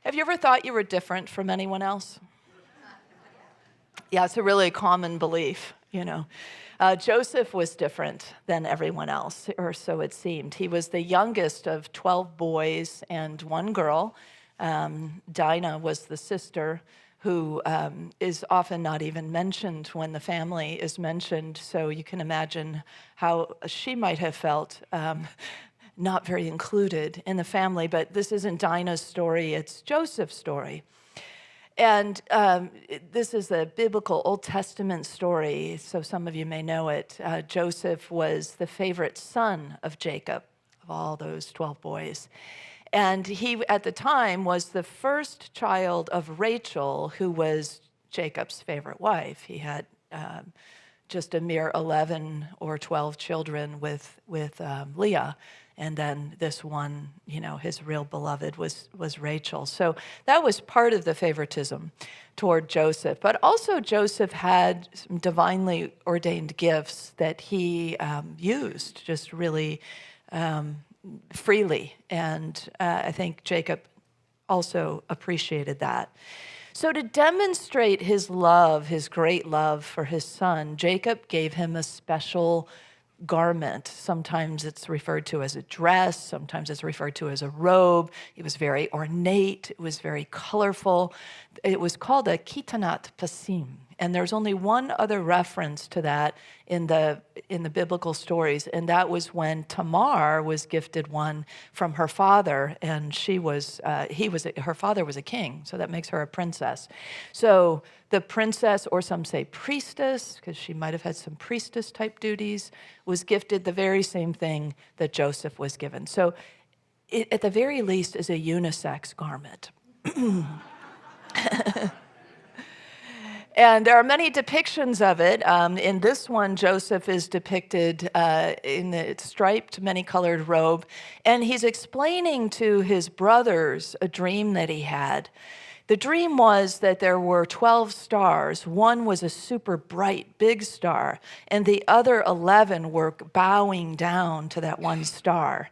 Have you ever thought you were different from anyone else? Yeah, it's a really common belief, you know. Joseph was different than everyone else, or so it seemed. He was the youngest of 12 boys and one girl. Dinah was the sister who is often not even mentioned when the family is mentioned, so you can imagine how she might have felt not very included in the family. But this isn't Dinah's story, it's Joseph's story. And this is a biblical Old Testament story, so some of you may know it. Joseph was the favorite son of Jacob, of all those 12 boys. And he, at the time, was the first child of Rachel, who was Jacob's favorite wife. He had just a mere 11 or 12 children with Leah. And then this one, you know, his real beloved was Rachel. So that was part of the favoritism toward Joseph. But also Joseph had some divinely ordained gifts that he used just really freely. And I think Jacob also appreciated that. So to demonstrate his love, his great love for his son, Jacob gave him a special garment. Sometimes it's referred to as a dress, sometimes it's referred to as a robe. It was very ornate, it was very colorful. It was called a kitanat pasim. And there's only one other reference to that in the biblical stories, and that was when Tamar was gifted one from her father, and her father was a king, so that makes her a princess. So the princess, or some say priestess, because she might have had some priestess type duties, was gifted the very same thing that Joseph was given. So it, at the very least, is a unisex garment. And there are many depictions of it. In this one, Joseph is depicted in the striped, many-colored robe, and he's explaining to his brothers a dream that he had. The dream was that there were 12 stars. One was a super bright, big star, and the other 11 were bowing down to that one star.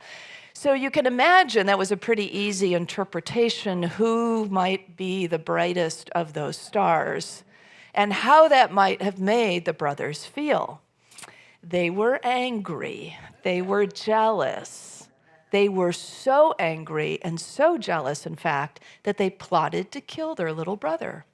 So you can imagine that was a pretty easy interpretation who might be the brightest of those stars, and how that might have made the brothers feel. They were angry. They were jealous. They were so angry and so jealous, in fact, that they plotted to kill their little brother.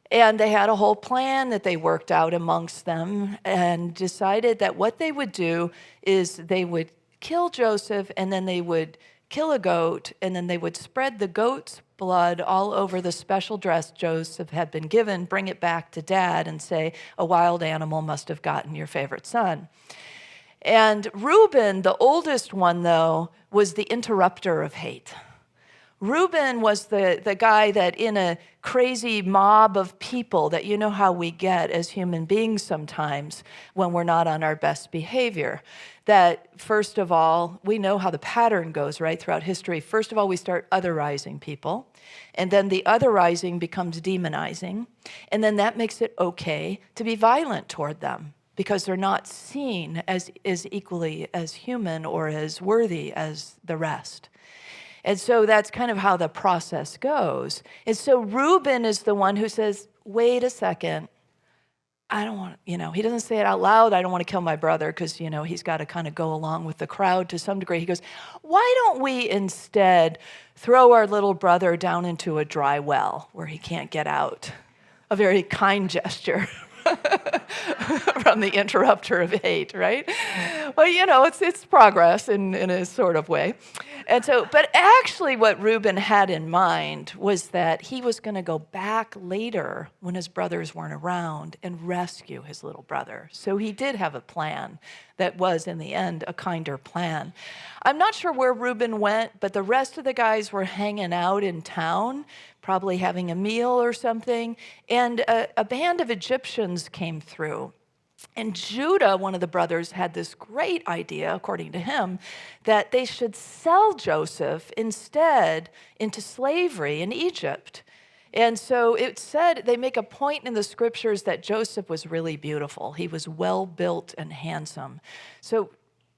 And they had a whole plan that they worked out amongst them and decided that what they would do is they would kill Joseph, and then they would kill a goat, and then they would spread the goat's blood all over the special dress Joseph had been given, bring it back to Dad, and say, a wild animal must have gotten your favorite son. And Reuben, the oldest one, though, was the interrupter of hate. Reuben was the guy that in a crazy mob of people that you know how we get as human beings sometimes when we're not on our best behavior, that first of all, we know how the pattern goes, right, throughout history. First of all, we start otherizing people, and then the otherizing becomes demonizing, and then that makes it okay to be violent toward them because they're not seen as equally as human or as worthy as the rest. And so that's kind of how the process goes. And so Reuben is the one who says, wait a second, I don't want, he doesn't say it out loud, I don't want to kill my brother, because, he's got to kind of go along with the crowd to some degree. He goes, why don't we instead throw our little brother down into a dry well where he can't get out? A very kind gesture. From the interrupter of hate, right? Well, it's progress in a sort of way. And so, but actually what Reuben had in mind was that he was going to go back later when his brothers weren't around and rescue his little brother. So he did have a plan that was, in the end, a kinder plan. I'm not sure where Reuben went, but the rest of the guys were hanging out in town, probably having a meal or something, and a band of Egyptians came through. And Judah, one of the brothers, had this great idea, according to him, that they should sell Joseph instead into slavery in Egypt. And so it said, they make a point in the scriptures that Joseph was really beautiful. He was well-built and handsome. So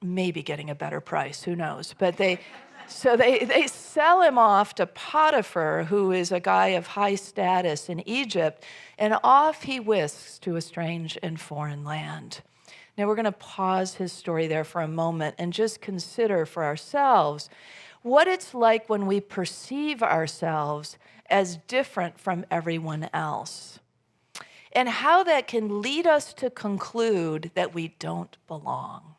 maybe getting a better price, who knows? But they So they sell him off to Potiphar, who is a guy of high status in Egypt, and off he whisks to a strange and foreign land. Now we're going to pause his story there for a moment and just consider for ourselves what it's like when we perceive ourselves as different from everyone else, and how that can lead us to conclude that we don't belong.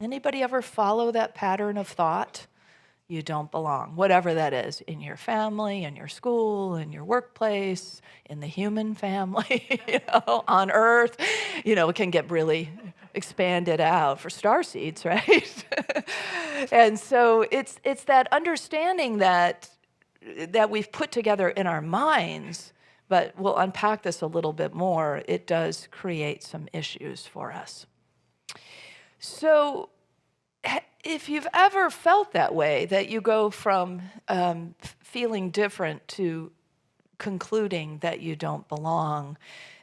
Anybody ever follow that pattern of thought? You don't belong, whatever that is, in your family, in your school, in your workplace, in the human family, on earth. It can get really expanded out for starseeds, right? And so it's that understanding that we've put together in our minds, but we'll unpack this a little bit more. It does create some issues for us. So if you've ever felt that way, that you go from feeling different to concluding that you don't belong,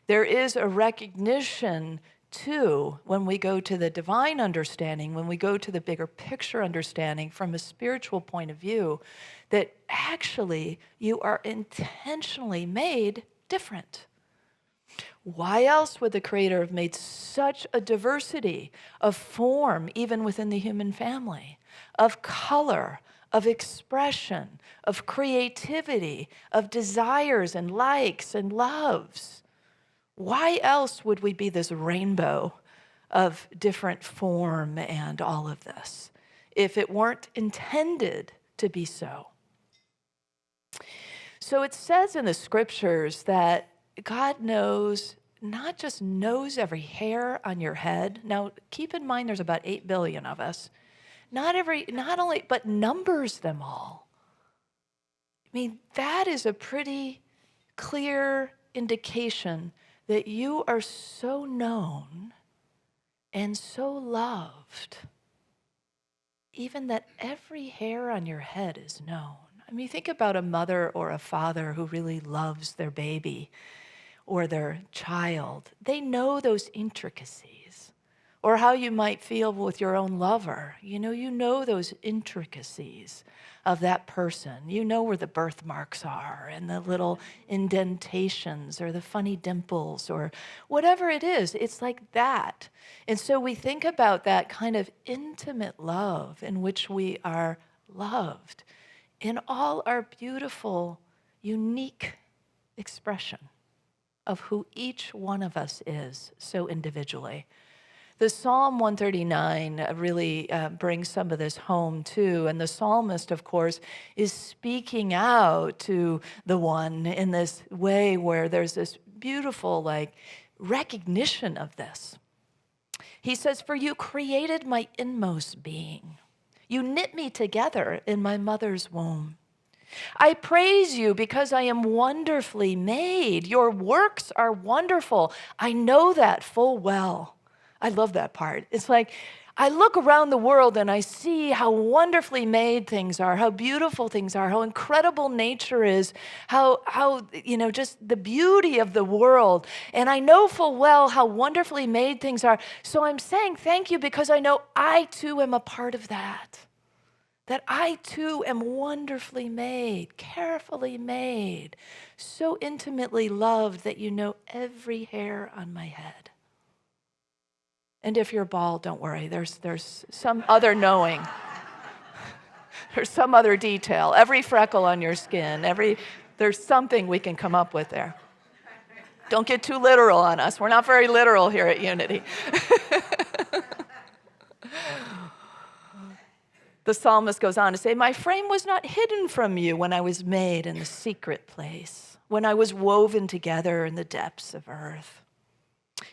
there is a recognition too, when we go to the divine understanding, when we go to the bigger picture understanding from a spiritual point of view, that actually you are intentionally made different. Why else would the Creator have made such a diversity of form, even within the human family, of color, of expression, of creativity, of desires and likes and loves? Why else would we be this rainbow of different form and all of this if it weren't intended to be so? So it says in the scriptures that God not just knows every hair on your head. Now, keep in mind there's about 8 billion of us. Not only, but numbers them all. I mean, that is a pretty clear indication that you are so known and so loved, even that every hair on your head is known. I mean, think about a mother or a father who really loves their baby or their child. They know those intricacies. Or how you might feel with your own lover. You know those intricacies of that person. You know where the birthmarks are and the little indentations or the funny dimples or whatever it is. It's like that. And so we think about that kind of intimate love in which we are loved in all our beautiful, unique expression of who each one of us is so individually. The Psalm 139 really brings some of this home too. And the psalmist, of course, is speaking out to the one in this way where there's this beautiful recognition of this. He says, "For you created my inmost being. You knit me together in my mother's womb. I praise you because I am wonderfully made. Your works are wonderful. I know that full well." I love that part. It's like I look around the world and I see how wonderfully made things are, how beautiful things are, how incredible nature is, how just the beauty of the world. And I know full well how wonderfully made things are. So I'm saying thank you because I know I too am a part of that. That I too am wonderfully made, carefully made, so intimately loved that you know every hair on my head. And if you're bald, don't worry, there's some other knowing. There's some other detail. Every freckle on your skin, there's something we can come up with there. Don't get too literal on us. We're not very literal here at Unity. The psalmist goes on to say, "My frame was not hidden from you when I was made in the secret place, when I was woven together in the depths of earth.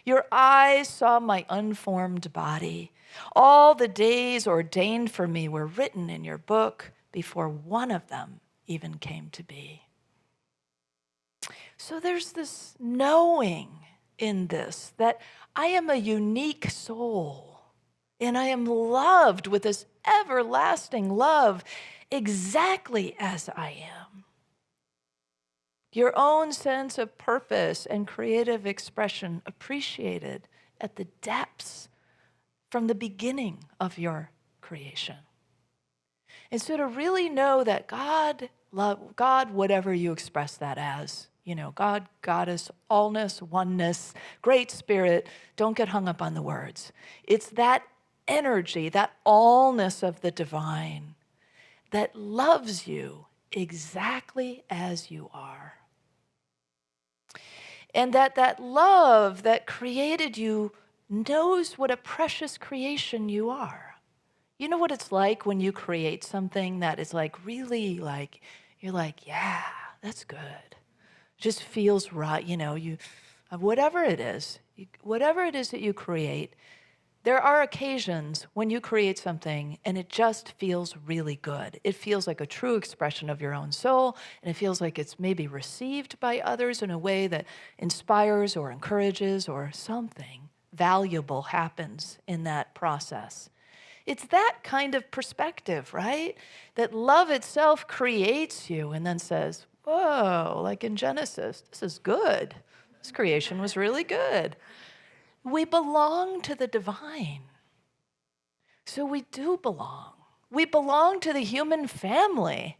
Your eyes saw my unformed body. All the days ordained for me were written in your book before one of them even came to be." So there's this knowing in this that I am a unique soul and I am loved with this everlasting love exactly as I am. Your own sense of purpose and creative expression appreciated at the depths from the beginning of your creation. And so to really know that God, love, God, whatever you express that as, God, Goddess, allness, oneness, great spirit, don't get hung up on the words. It's that energy, that allness of the divine that loves you exactly as you are. And that love that created you knows what a precious creation you are. You know what it's like when you create something that is really you're like, yeah, that's good. Just feels right, whatever it is that you create, there are occasions when you create something and it just feels really good. It feels like a true expression of your own soul, and it feels like it's maybe received by others in a way that inspires or encourages, or something valuable happens in that process. It's that kind of perspective, right? That love itself creates you and then says, whoa, like in Genesis, this is good. This creation was really good. We belong to the divine. So we do belong. We belong to the human family.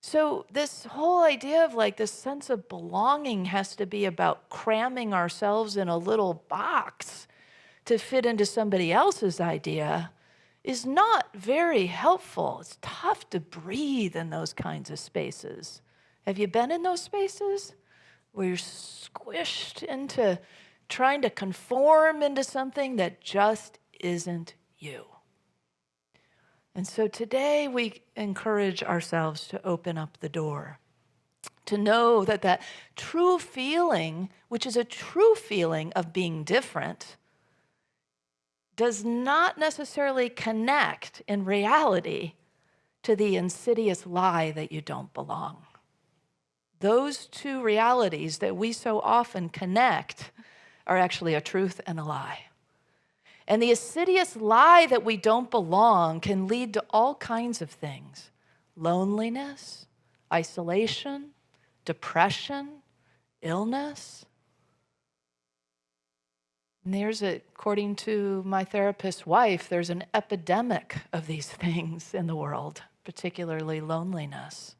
So this whole idea of this sense of belonging has to be about cramming ourselves in a little box to fit into somebody else's idea is not very helpful. It's tough to breathe in those kinds of spaces. Have you been in those spaces where you're squished into trying to conform into something that just isn't you? And so today we encourage ourselves to open up the door, to know that true feeling, which is a true feeling of being different, does not necessarily connect in reality to the insidious lie that you don't belong. Those two realities that we so often connect are actually a truth and a lie. And the insidious lie that we don't belong can lead to all kinds of things: loneliness, isolation, depression, illness. And according to my therapist's wife, there's an epidemic of these things in the world, particularly loneliness.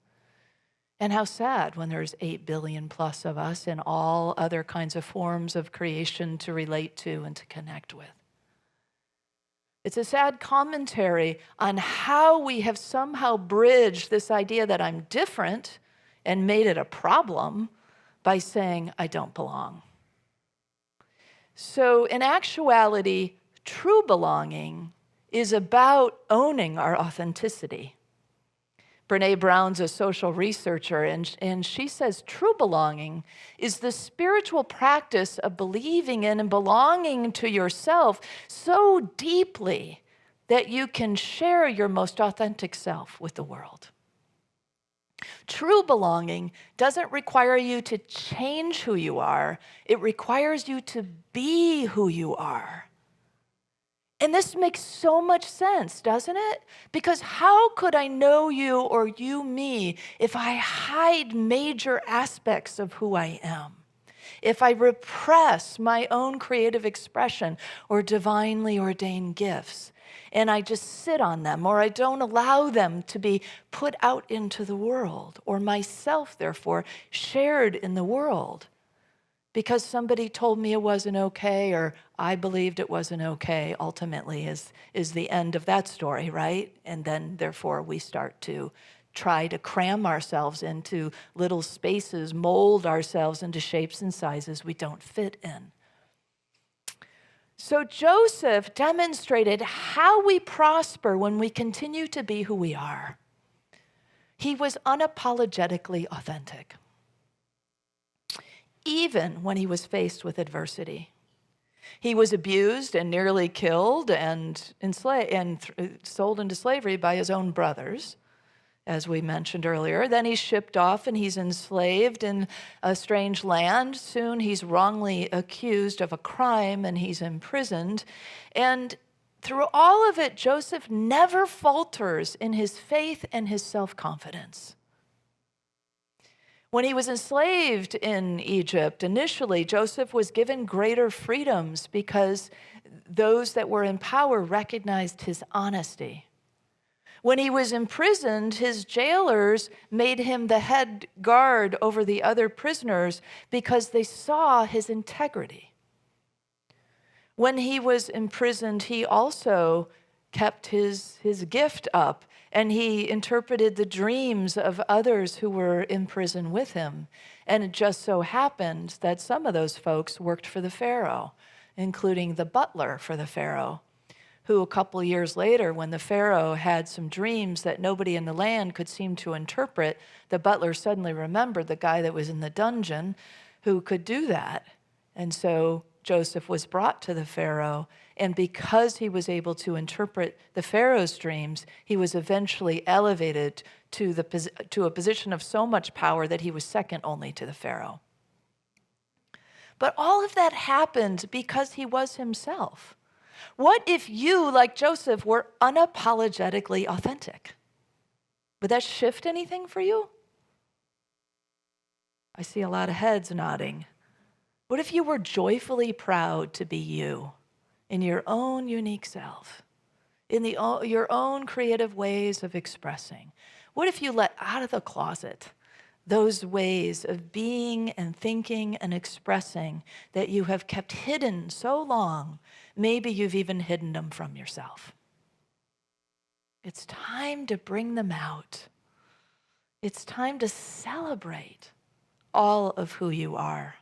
And how sad when there's 8 billion plus of us and all other kinds of forms of creation to relate to and to connect with. It's a sad commentary on how we have somehow bridged this idea that I'm different and made it a problem by saying I don't belong. So in actuality, true belonging is about owning our authenticity. Brene Brown's a social researcher, and she says true belonging is the spiritual practice of believing in and belonging to yourself so deeply that you can share your most authentic self with the world. True belonging doesn't require you to change who you are. It requires you to be who you are. And this makes so much sense, doesn't it? Because how could I know you or you me if I hide major aspects of who I am? If I repress my own creative expression or divinely ordained gifts, and I just sit on them, or I don't allow them to be put out into the world, or myself, therefore, shared in the world, because somebody told me it wasn't okay, or I believed it wasn't okay, ultimately is the end of that story, right? And then, therefore, we start to try to cram ourselves into little spaces, mold ourselves into shapes and sizes we don't fit in. So Joseph demonstrated how we prosper when we continue to be who we are. He was unapologetically authentic, even when he was faced with adversity. He was abused and nearly killed and enslaved and sold into slavery by his own brothers, as we mentioned earlier. Then he's shipped off and he's enslaved in a strange land. Soon he's wrongly accused of a crime and he's imprisoned. And through all of it, Joseph never falters in his faith and his self-confidence. When he was enslaved in Egypt, initially, Joseph was given greater freedoms because those that were in power recognized his honesty. When he was imprisoned, his jailers made him the head guard over the other prisoners because they saw his integrity. When he was imprisoned, he also kept his gift up, and he interpreted the dreams of others who were in prison with him. And it just so happened that some of those folks worked for the Pharaoh, including the butler for the Pharaoh, who a couple years later, when the Pharaoh had some dreams that nobody in the land could seem to interpret, the butler suddenly remembered the guy that was in the dungeon who could do that. And so Joseph was brought to the Pharaoh, and because he was able to interpret the Pharaoh's dreams, he was eventually elevated to a position of so much power that he was second only to the Pharaoh. But all of that happened because he was himself. What if you, like Joseph, were unapologetically authentic? Would that shift anything for you? I see a lot of heads nodding. What if you were joyfully proud to be you in your own unique self, in your own creative ways of expressing? What if you let out of the closet those ways of being and thinking and expressing that you have kept hidden so long? Maybe you've even hidden them from yourself. It's time to bring them out. It's time to celebrate all of who you are.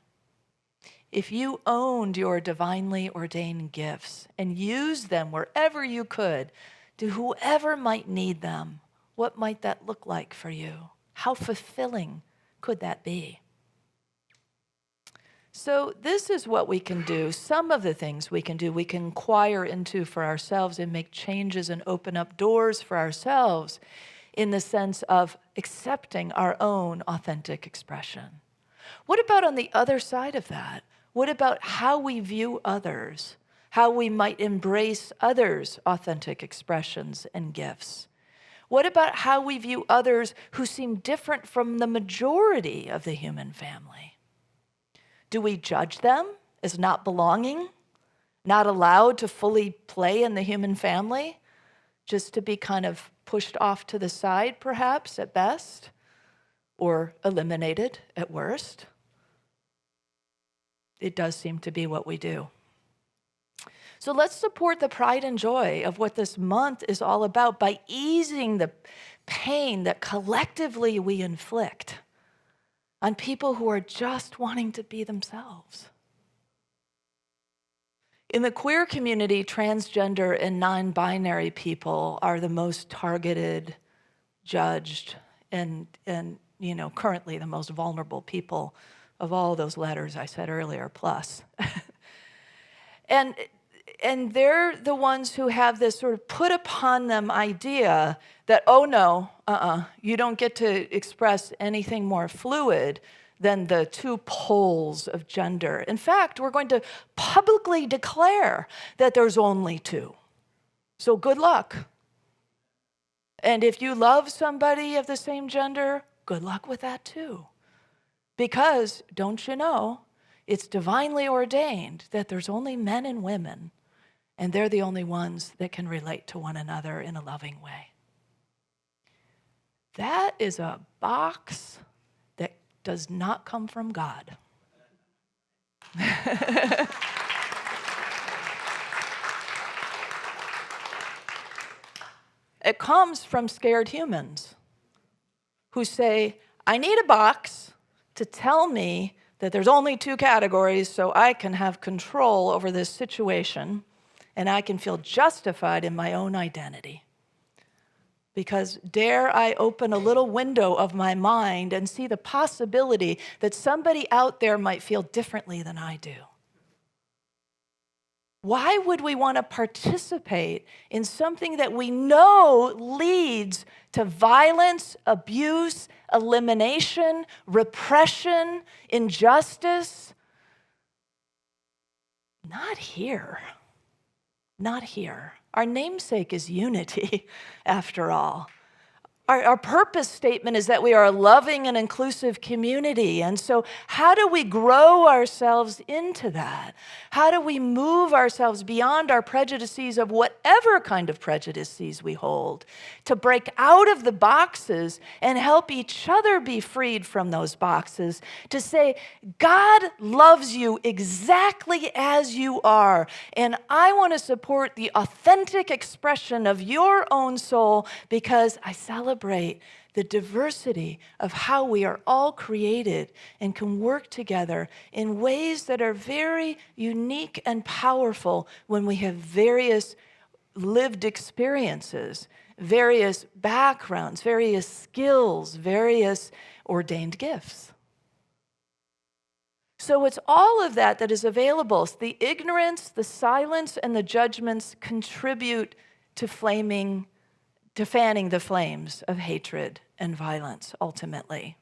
If you owned your divinely ordained gifts and used them wherever you could to whoever might need them, what might that look like for you? How fulfilling could that be? So this is what we can do. Some of the things we can do, we can inquire into for ourselves and make changes and open up doors for ourselves in the sense of accepting our own authentic expression. What about on the other side of that? What about how we view others? How we might embrace others' authentic expressions and gifts? What about how we view others who seem different from the majority of the human family? Do we judge them as not belonging, not allowed to fully play in the human family, just to be kind of pushed off to the side, perhaps, at best, or eliminated at worst? It does seem to be what we do. So let's support the pride and joy of what this month is all about by easing the pain that collectively we inflict on people who are just wanting to be themselves. In the queer community, transgender and non-binary people are the most targeted, judged, and currently the most vulnerable people of all those letters I said earlier, plus. And they're the ones who have this sort of put upon them idea that, oh no, you don't get to express anything more fluid than the two poles of gender. In fact, we're going to publicly declare that there's only two. So good luck. And if you love somebody of the same gender, good luck with that too. Because, don't you know, it's divinely ordained that there's only men and women, and they're the only ones that can relate to one another in a loving way. That is a box that does not come from God. It comes from scared humans who say, I need a box to tell me that there's only two categories so I can have control over this situation and I can feel justified in my own identity. Because dare I open a little window of my mind and see the possibility that somebody out there might feel differently than I do? Why would we want to participate in something that we know leads to violence, abuse, elimination, repression, injustice? Not here. Not here. Our namesake is unity, after all. Our purpose statement is that we are a loving and inclusive community. And so how do we grow ourselves into that? How do we move ourselves beyond our prejudices of whatever kind of prejudices we hold to break out of the boxes and help each other be freed from those boxes to say, God loves you exactly as you are. And I want to support the authentic expression of your own soul because I celebrate the diversity of how we are all created and can work together in ways that are very unique and powerful when we have various lived experiences, various backgrounds, various skills, various ordained gifts. So it's all of that that is available. The ignorance, the silence, and the judgments contribute to fanning the flames of hatred and violence, ultimately.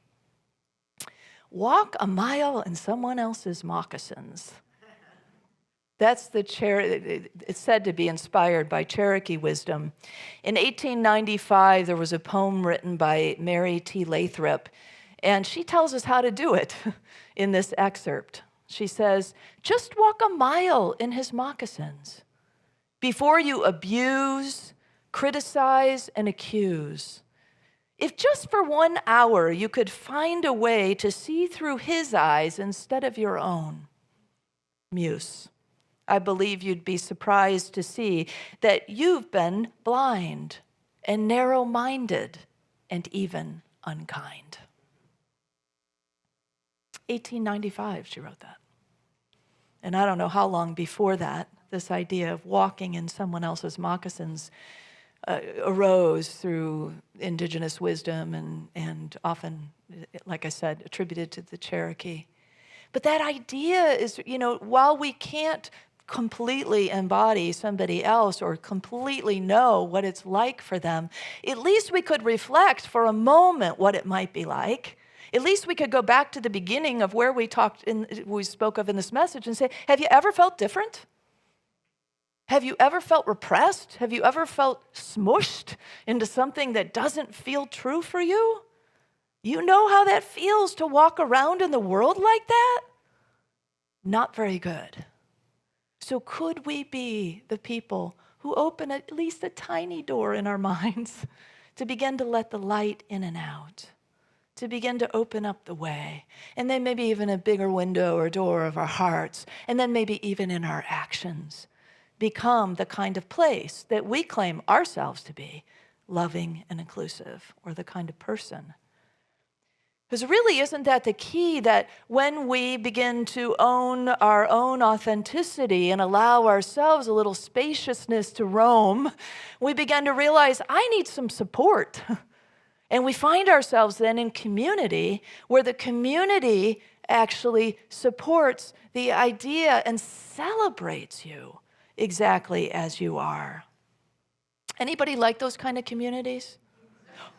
Walk a mile in someone else's moccasins. That's it's said to be inspired by Cherokee wisdom. In 1895, there was a poem written by Mary T. Lathrop, and she tells us how to do it in this excerpt. She says, just walk a mile in his moccasins before you abuse, criticize, and accuse. If just for 1 hour you could find a way to see through his eyes instead of your own, muse. I believe you'd be surprised to see that you've been blind and narrow-minded and even unkind. 1895, she wrote that. And I don't know how long before that, this idea of walking in someone else's moccasins arose through indigenous wisdom and often, like I said, attributed to the Cherokee. But that idea is, while we can't completely embody somebody else or completely know what it's like for them, at least we could reflect for a moment what it might be like. At least we could go back to the beginning of where we spoke of in this message and say, have you ever felt different? Have you ever felt repressed? Have you ever felt smushed into something that doesn't feel true for you? You know how that feels to walk around in the world like that? Not very good. So could we be the people who open at least a tiny door in our minds to begin to let the light in and out, to begin to open up the way, and then maybe even a bigger window or door of our hearts, and then maybe even in our actions, become the kind of place that we claim ourselves to be, loving and inclusive, or the kind of person. Because really, isn't that the key, that when we begin to own our own authenticity and allow ourselves a little spaciousness to roam, we begin to realize, I need some support. And we find ourselves then in community where the community actually supports the idea and celebrates you exactly as you are. Anybody like those kind of communities?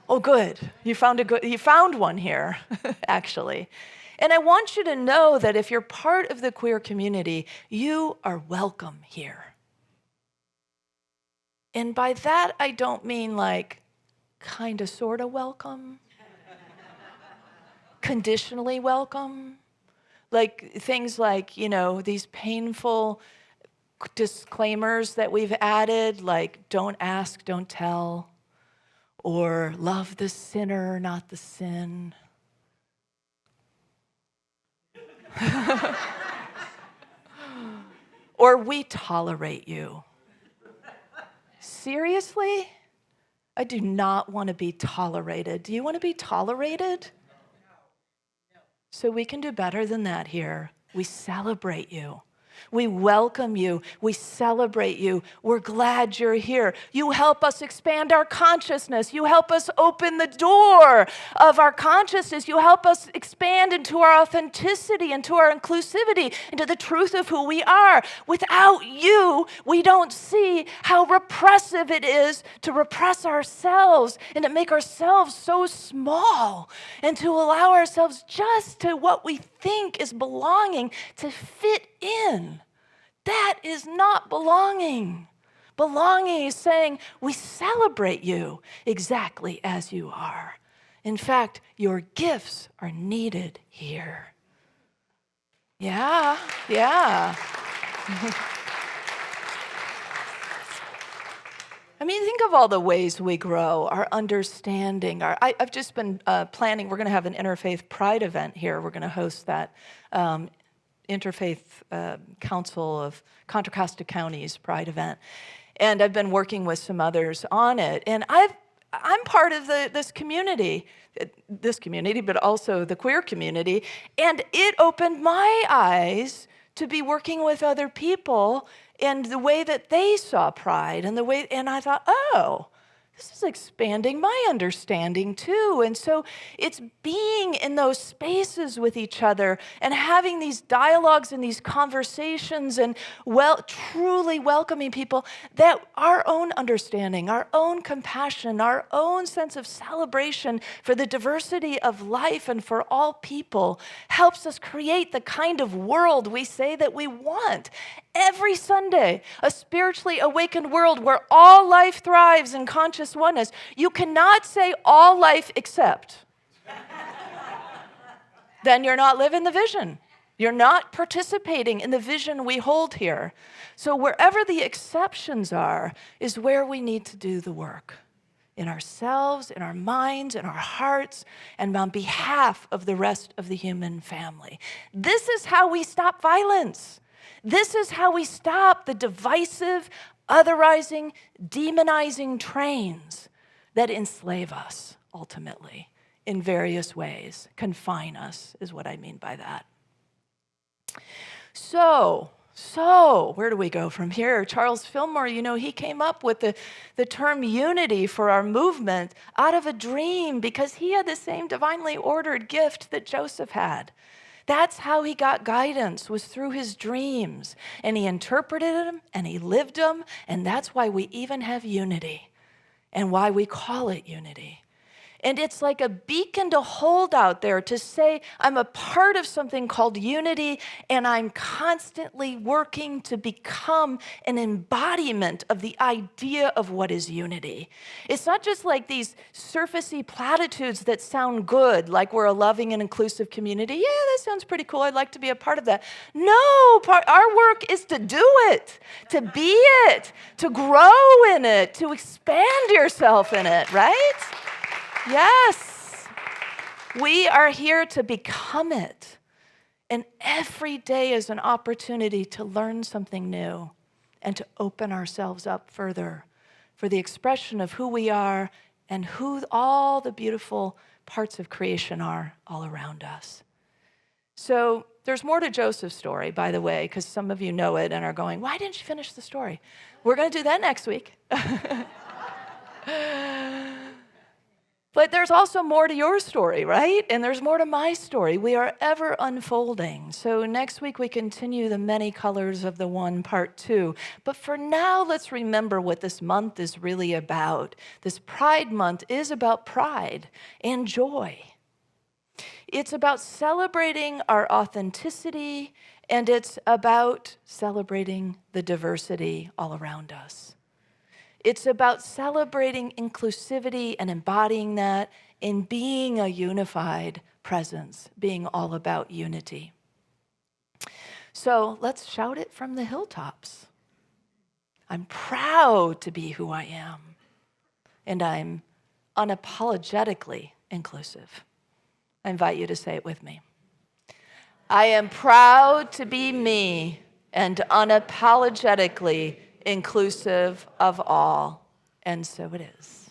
Oh, good. You found one here, actually. And I want you to know that if you're part of the queer community, you are welcome here. And by that, I don't mean like kind of, sort of welcome, conditionally welcome, like things like, these painful disclaimers that we've added, like don't ask, don't tell, or love the sinner, not the sin. Or we tolerate you. Seriously? I do not want to be tolerated. Do you want to be tolerated? No. So we can do better than that here. We celebrate you. We welcome you. We celebrate you. We're glad you're here. You help us expand our consciousness. You help us open the door of our consciousness. You help us expand into our authenticity, into our inclusivity, into the truth of who we are. Without you, we don't see how repressive it is to repress ourselves and to make ourselves so small and to allow ourselves just to what we think is belonging to fit in. That is not belonging. Belonging is saying, we celebrate you exactly as you are. In fact, your gifts are needed here. Yeah. I mean, think of all the ways we grow, our understanding. I've just been planning, we're going to have an Interfaith Pride event here. We're going to host that Interfaith Council of Contra Costa County's Pride event. And I've been working with some others on it. And I'm part of this community, but also the queer community. And it opened my eyes to be working with other people and the way that they saw pride and I thought, oh, this is expanding my understanding too. And so it's being in those spaces with each other and having these dialogues and these conversations and truly welcoming people that our own understanding, our own compassion, our own sense of celebration for the diversity of life and for all people helps us create the kind of world we say that we want. Every Sunday, a spiritually awakened world where all life thrives in conscious oneness. You cannot say all life except. Then you're not living the vision. You're not participating in the vision we hold here. So wherever the exceptions are is where we need to do the work. In ourselves, in our minds, in our hearts, and on behalf of the rest of the human family. This is how we stop violence. This is how we stop the divisive, otherizing, demonizing trains that enslave us, ultimately, in various ways. Confine us, is what I mean by that. So, where do we go from here? Charles Fillmore, he came up with the term unity for our movement out of a dream because he had the same divinely ordered gift that Joseph had. That's how he got guidance, was through his dreams. And he interpreted them, and he lived them, and that's why we even have unity, and why we call it unity. And it's like a beacon to hold out there to say, I'm a part of something called unity, and I'm constantly working to become an embodiment of the idea of what is unity. It's not just like these surfacey platitudes that sound good, like we're a loving and inclusive community. Yeah, that sounds pretty cool. I'd like to be a part of that. No, our work is to do it, to be it, to grow in it, to expand yourself in it, right? Yes, we are here to become it. And every day is an opportunity to learn something new and to open ourselves up further for the expression of who we are and who all the beautiful parts of creation are all around us. So there's more to Joseph's story, by the way, because some of you know it and are going, why didn't you finish the story? We're going to do that next week. But there's also more to your story, right? And there's more to my story. We are ever unfolding. So next week we continue the many colors of the one, part 2. But for now, let's remember what this month is really about. This Pride Month is about pride and joy. It's about celebrating our authenticity, and it's about celebrating the diversity all around us. It's about celebrating inclusivity and embodying that in being a unified presence, being all about unity. So let's shout it from the hilltops. I'm proud to be who I am, and I'm unapologetically inclusive. I invite you to say it with me. I am proud to be me and unapologetically inclusive of all, and so it is.